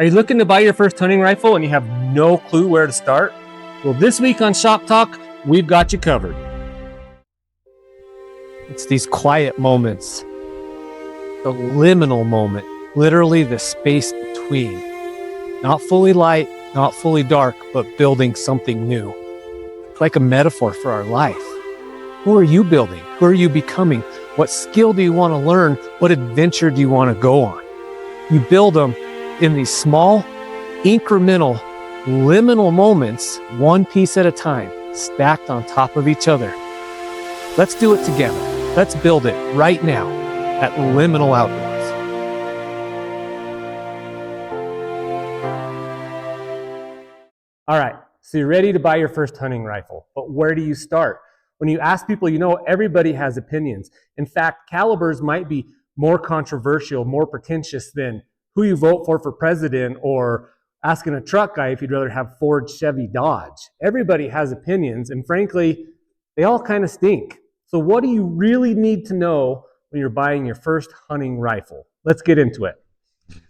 Are you looking to buy your first hunting rifle and you have no clue where to start? Well, this week on Shop Talk, we've got you covered. It's these quiet moments, the liminal moment, literally the space between. Not fully light, not fully dark, but building something new. It's like a metaphor for our life. Who are you building? Who are you becoming? What skill do you want to learn? What adventure do you want to go on? You build them in these small, incremental, liminal moments, one piece at a time, stacked on top of each other. Let's do it together. Let's build it right now at Liminal Outdoors. All right, so you're ready to buy your first hunting rifle, but where do you start? When you ask people, you know, everybody has opinions. In fact, calibers might be more controversial, more pretentious than who you vote for president, or asking a truck guy if you'd rather have Ford, Chevy, Dodge. Everybody has opinions, and frankly, they all kind of stink. So what do you really need to know when you're buying your first hunting rifle? Let's get into it.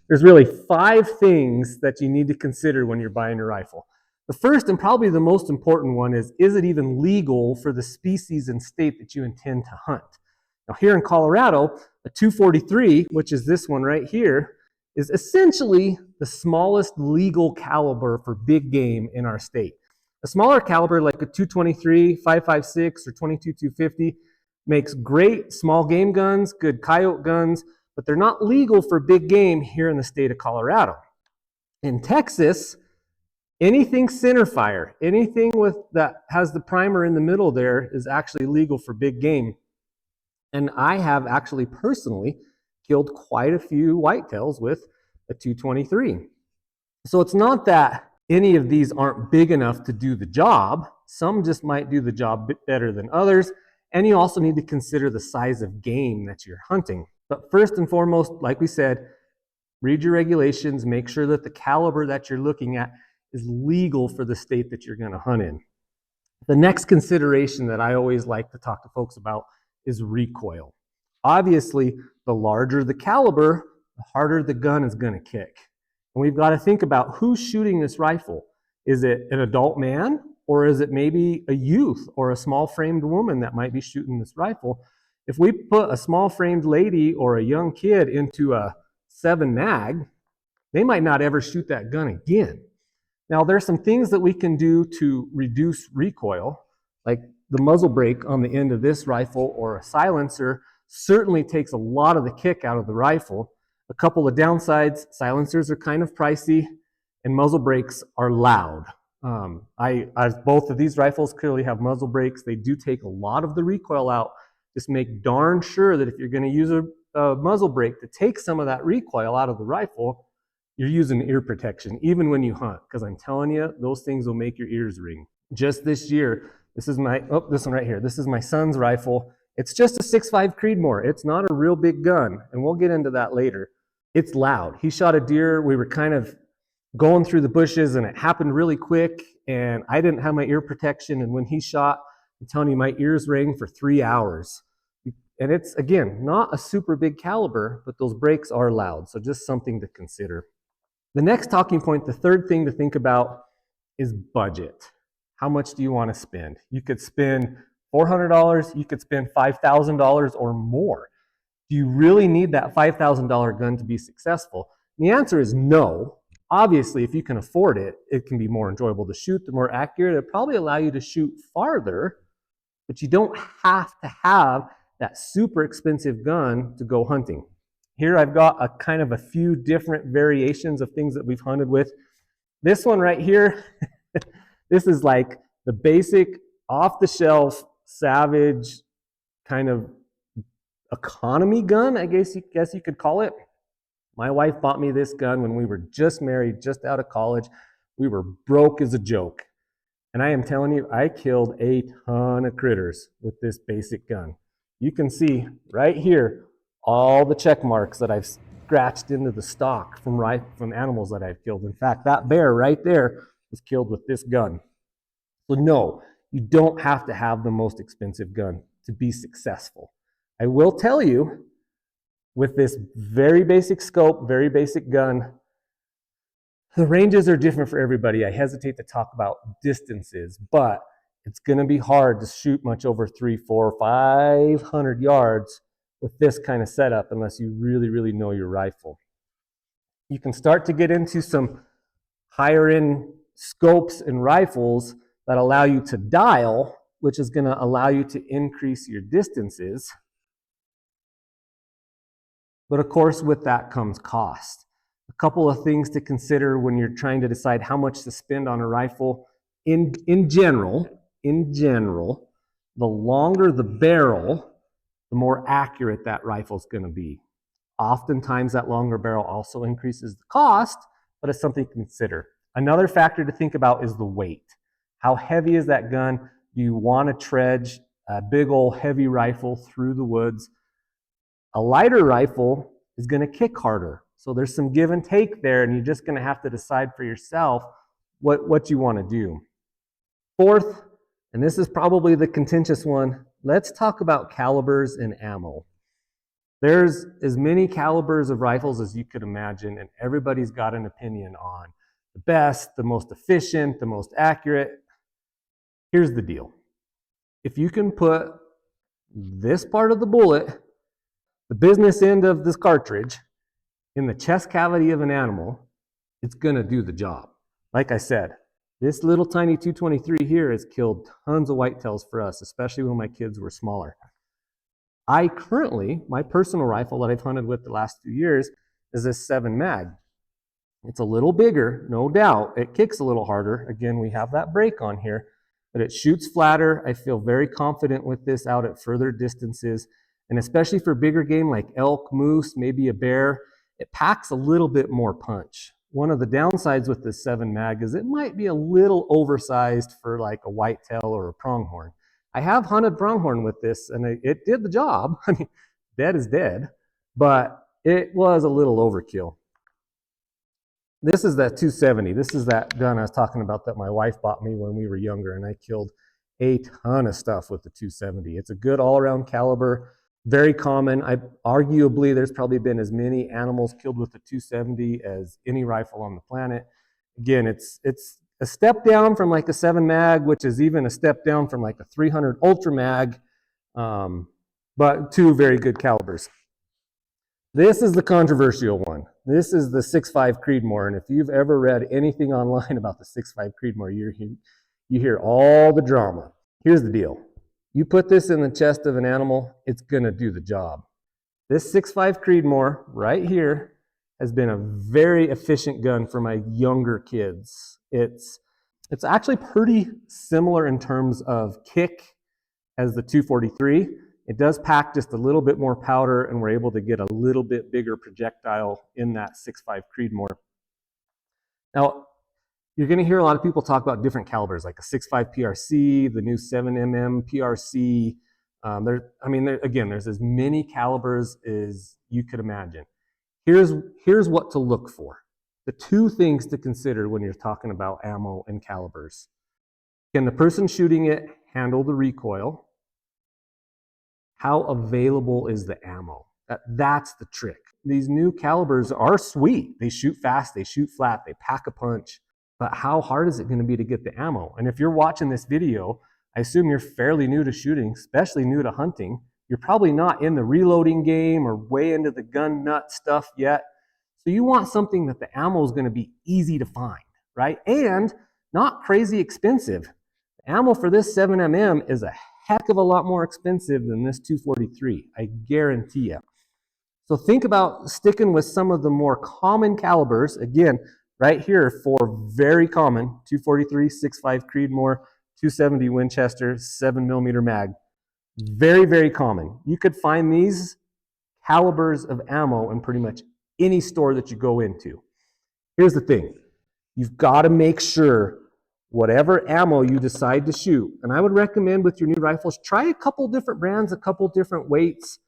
There's really 5 things that you need to consider when you're buying a rifle. The first and probably the most important one is it even legal for the species and state that you intend to hunt? Now here in Colorado, a 243, which is this one right here, is essentially the smallest legal caliber for big game in our state. A smaller caliber like a 223, 5.56, or 22-250 makes great small game guns, good coyote guns, but they're not legal for big game here in the state of Colorado. In Texas, anything centerfire, anything that has the primer in the middle there is actually legal for big game. And I have actually personally killed quite a few whitetails with a 223. So it's not that any of these aren't big enough to do the job. Some just might do the job a bit better than others. And you also need to consider the size of game that you're hunting. But first and foremost, like we said, read your regulations, make sure that the caliber that you're looking at is legal for the state that you're going to hunt in. The next consideration that I always like to talk to folks about is recoil. Obviously, the larger the caliber, the harder the gun is going to kick. And we've got to think about who's shooting this rifle. Is it an adult man, or is it maybe a youth or a small-framed woman that might be shooting this rifle? If we put a small-framed lady or a young kid into a 7 mag, they might not ever shoot that gun again. Now, there's some things that we can do to reduce recoil, like the muzzle brake on the end of this rifle or a silencer certainly takes a lot of the kick out of the rifle. A couple of downsides: silencers are kind of pricey, and muzzle brakes are loud. Both of these rifles clearly have muzzle brakes. They do take a lot of the recoil out. Just make darn sure that if you're going to use a muzzle brake to take some of that recoil out of the rifle, you're using ear protection, even when you hunt, because I'm telling you, those things will make your ears ring. Just this year, this one right here. This is my son's rifle. It's just a 6.5 Creedmoor. It's not a real big gun, and we'll get into that later. It's loud. He shot a deer. We were kind of going through the bushes, and it happened really quick, and I didn't have my ear protection, and when he shot, I'm telling you, my ears rang for 3 hours. And it's, again, not a super big caliber, but those brakes are loud, so just something to consider. The next talking point, the third thing to think about, is budget. How much do you want to spend? You could spend $400, you could spend $5,000 or more. Do you really need that $5,000 gun to be successful? And the answer is no. Obviously, if you can afford it, it can be more enjoyable to shoot, the more accurate. It'll probably allow you to shoot farther, but you don't have to have that super expensive gun to go hunting. Here I've got a kind of a few different variations of things that we've hunted with. This one right here, this is like the basic off-the-shelf Savage kind of economy gun, I guess you could call it. My wife bought me this gun when we were just married, just out of college. We were broke as a joke. And I am telling you, I killed a ton of critters with this basic gun. You can see right here all the check marks that I've scratched into the stock from animals that I've killed. In fact, that bear right there was killed with this gun. So no, you don't have to have the most expensive gun to be successful. I will tell you, with this very basic scope, very basic gun, The ranges are different for everybody. I hesitate to talk about distances, but it's going to be hard to shoot much over 300, 400, 500 yards with this kind of setup unless you really, really know your rifle. You can start to get into some higher end scopes and rifles that allow you to dial, which is going to allow you to increase your distances. But of course, with that comes cost. A couple of things to consider when you're trying to decide how much to spend on a rifle. In general, the longer the barrel, the more accurate that rifle is going to be. Oftentimes, that longer barrel also increases the cost, but it's something to consider. Another factor to think about is the weight. How heavy is that gun? Do you want to trudge a big old heavy rifle through the woods? A lighter rifle is going to kick harder. So there's some give and take there, and you're just going to have to decide for yourself what you want to do. Fourth, and this is probably the contentious one, let's talk about calibers and ammo. There's as many calibers of rifles as you could imagine, and everybody's got an opinion on the best, the most efficient, the most accurate. Here's the deal. If you can put this part of the bullet, the business end of this cartridge, in the chest cavity of an animal, it's going to do the job. Like I said, this little tiny 223 here has killed tons of whitetails for us, especially when my kids were smaller. I currently, my personal rifle that I've hunted with the last 2 years is this 7 mag. It's a little bigger, no doubt. It kicks a little harder. Again, we have that brake on here, but it shoots flatter. I feel very confident with this out at further distances, and especially for bigger game like elk, moose, maybe a bear, it packs a little bit more punch. One of the downsides with this 7 mag is it might be a little oversized for like a whitetail or a pronghorn. I have hunted pronghorn with this, and it did the job. I mean, dead is dead, but it was a little overkill. This is that 270. This is that gun I was talking about that my wife bought me when we were younger, and I killed a ton of stuff with the 270. It's a good all-around caliber, very common. Arguably, there's probably been as many animals killed with the 270 as any rifle on the planet. Again, it's a step down from like a 7 mag, which is even a step down from like a 300 Ultra mag, but two very good calibers. This is the controversial one. This is the 6.5 Creedmoor, and if you've ever read anything online about the 6.5 Creedmoor, you hear all the drama. Here's the deal. You put this in the chest of an animal, it's going to do the job. This 6.5 Creedmoor right here has been a very efficient gun for my younger kids. It's actually pretty similar in terms of kick as the 243. It does pack just a little bit more powder, and we're able to get a little bit bigger projectile in that 6.5 Creedmoor. Now, you're going to hear a lot of people talk about different calibers, like a 6.5 PRC, the new 7mm PRC. Again, there's as many calibers as you could imagine. Here's what to look for. The two things to consider when you're talking about ammo and calibers. Can the person shooting it handle the recoil? How available is the ammo? That's the trick. These new calibers are sweet. They shoot fast, they shoot flat, they pack a punch. But how hard is it going to be to get the ammo? And if you're watching this video, I assume you're fairly new to shooting, especially new to hunting. You're probably not in the reloading game or way into the gun nut stuff yet. So you want something that the ammo is going to be easy to find, right? And not crazy expensive. The ammo for this 7mm is a heck of a lot more expensive than this 243, I guarantee you. So think about sticking with some of the more common calibers. Again, right here, 4 very common, 243, 6.5 Creedmoor, 270 Winchester, 7mm mag. Very, very common. You could find these calibers of ammo in pretty much any store that you go into. Here's the thing. You've got to make sure whatever ammo you decide to shoot, and I would recommend with your new rifles, try a couple different brands, a couple different weights.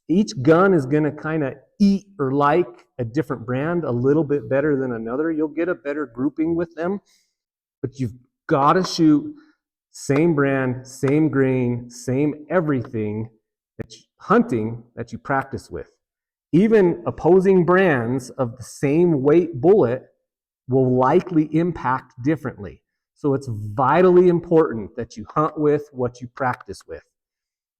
Each gun is going to kind of eat or like a different brand a little bit better than another. You'll get a better grouping with them, but you've got to shoot same brand, same grain, same everything hunting that you practice with. Even opposing brands of the same weight bullet will likely impact differently. So it's vitally important that you hunt with what you practice with.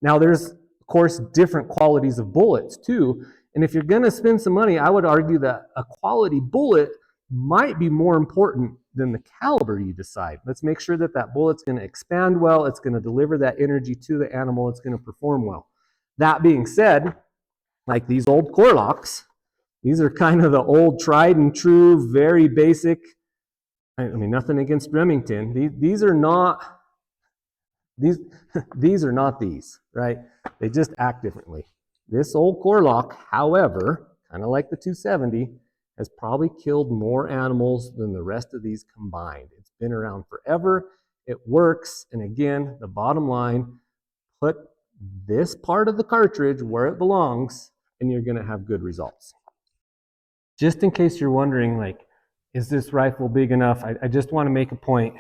Now, there's, of course, different qualities of bullets too. And if you're going to spend some money, I would argue that a quality bullet might be more important than the caliber you decide. Let's make sure that that bullet's going to expand well, it's going to deliver that energy to the animal, it's going to perform well. That being said, like these old core locks, these are kind of the old tried and true, very basic. I mean, nothing against Remington. These are not these, right? They just act differently. This old core lock, however, kind of like the 270, has probably killed more animals than the rest of these combined. It's been around forever. It works. And again, the bottom line, put this part of the cartridge where it belongs, and you're going to have good results. Just in case you're wondering, like, is this rifle big enough? I just want to make a point.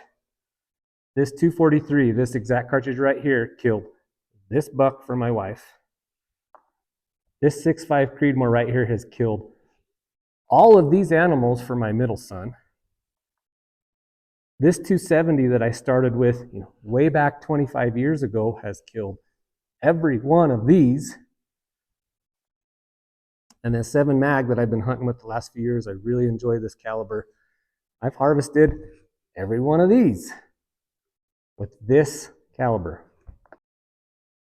This 243, this exact cartridge right here, killed this buck for my wife. This 6.5 Creedmoor right here has killed all of these animals for my middle son. This 270 that I started with, way back 25 years ago has killed every one of these. And this 7 mag that I've been hunting with the last few years, I really enjoy this caliber. I've harvested every one of these with this caliber.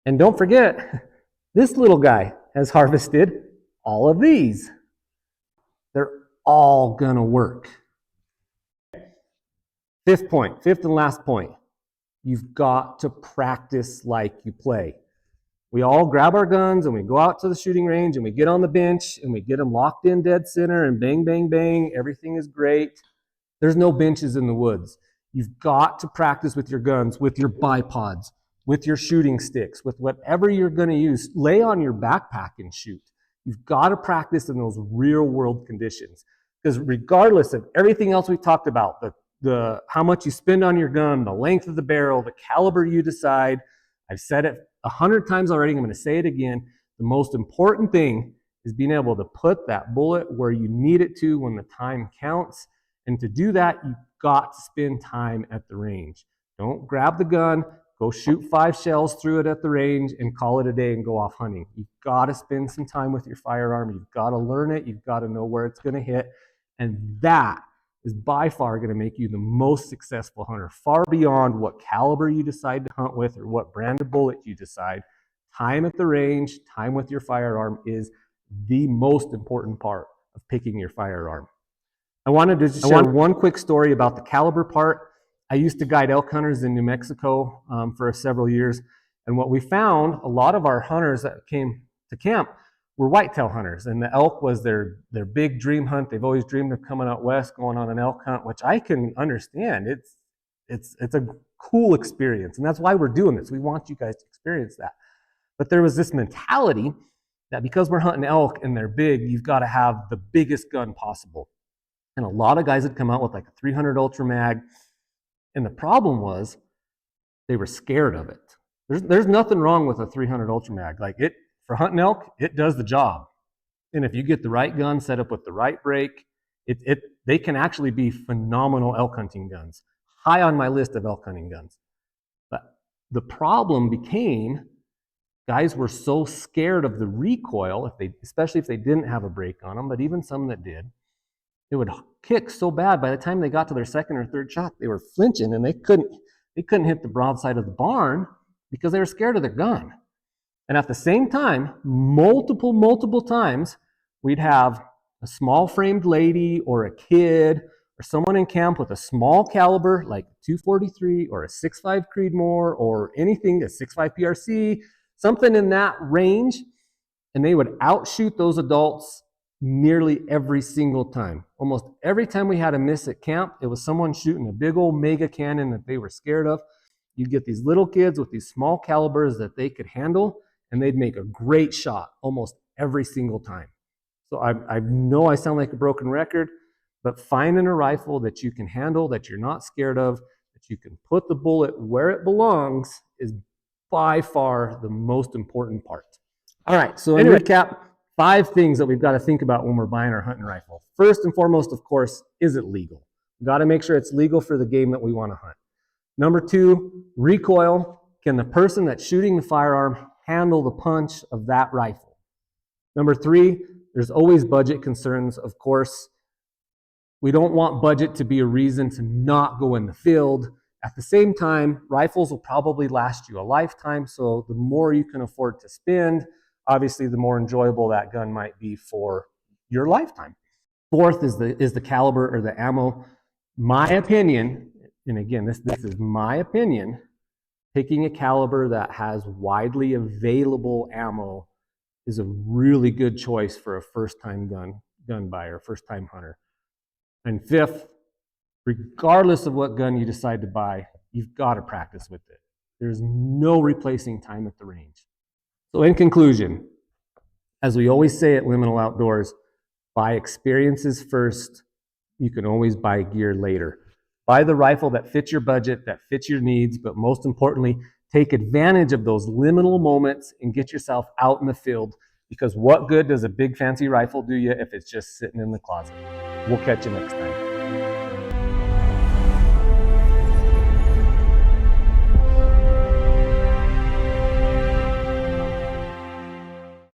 And don't forget, this little guy has harvested all of these. They're all gonna work. Fifth and last point. You've got to practice like you play. We all grab our guns and we go out to the shooting range and we get on the bench and we get them locked in dead center and bang, bang, bang. Everything is great. There's no benches in the woods. You've got to practice with your guns, with your bipods, with your shooting sticks, with whatever you're going to use. Lay on your backpack and shoot. You've got to practice in those real world conditions. Because regardless of everything else we talked about, the how much you spend on your gun, the length of the barrel, the caliber you decide, I've said it 100 times already, I'm going to say it again. The most important thing is being able to put that bullet where you need it to when the time counts. And to do that, you've got to spend time at the range. Don't grab the gun, go shoot 5 shells through it at the range and call it a day and go off hunting. You've got to spend some time with your firearm. You've got to learn it. You've got to know where it's going to hit. And that is by far going to make you the most successful hunter, far beyond what caliber you decide to hunt with or what brand of bullet you decide. Time at the range, time with your firearm is the most important part of picking your firearm. I wanted to share one quick story about the caliber part. I used to guide elk hunters in New Mexico for several years, and what we found, a lot of our hunters that came to camp were whitetail hunters, and the elk was their big dream hunt. They've always dreamed of coming out west, going on an elk hunt, which I can understand. It's a cool experience, and that's why we're doing this. We want you guys to experience that. But there was this mentality that because we're hunting elk and they're big, you've got to have the biggest gun possible. And a lot of guys had come out with like a 300 Ultra Mag, and the problem was they were scared of it. There's nothing wrong with a 300 Ultra Mag. Like it, for hunting elk, it does the job. And if you get the right gun set up with the right brake, they can actually be phenomenal elk hunting guns. High on my list of elk hunting guns. But the problem became guys were so scared of the recoil, especially if they didn't have a brake on them, but even some that did, it would kick so bad by the time they got to their second or third shot, they were flinching and they couldn't hit the broadside of the barn because they were scared of their gun. And at the same time, multiple times, we'd have a small framed lady or a kid or someone in camp with a small caliber like 243 or a 6.5 Creedmoor or anything, a 6.5 PRC, something in that range, and they would outshoot those adults nearly every single time. Almost every time we had a miss at camp, it was someone shooting a big old mega cannon that they were scared of. You'd get these little kids with these small calibers that they could handle, and they'd make a great shot almost every single time. So I know I sound like a broken record, but finding a rifle that you can handle, that you're not scared of, that you can put the bullet where it belongs is by far the most important part. All right, so in recap, 5 things that we've got to think about when we're buying our hunting rifle. First and foremost, of course, is it legal? Got to make sure it's legal for the game that we want to hunt. Number 2, recoil. Can the person that's shooting the firearm handle the punch of that rifle? Number 3, there's always budget concerns, of course. We don't want budget to be a reason to not go in the field. At the same time, rifles will probably last you a lifetime, so the more you can afford to spend, obviously the more enjoyable that gun might be for your lifetime. 4th is the caliber or the ammo. My opinion, and again, this is my opinion, picking a caliber that has widely available ammo is a really good choice for a first-time gun buyer, first-time hunter. And 5th, regardless of what gun you decide to buy, you've got to practice with it. There's no replacing time at the range. So in conclusion, as we always say at Liminal Outdoors, buy experiences first. You can always buy gear later. Buy the rifle that fits your budget, that fits your needs, but most importantly, take advantage of those liminal moments and get yourself out in the field, because what good does a big fancy rifle do you if it's just sitting in the closet? We'll catch you next time.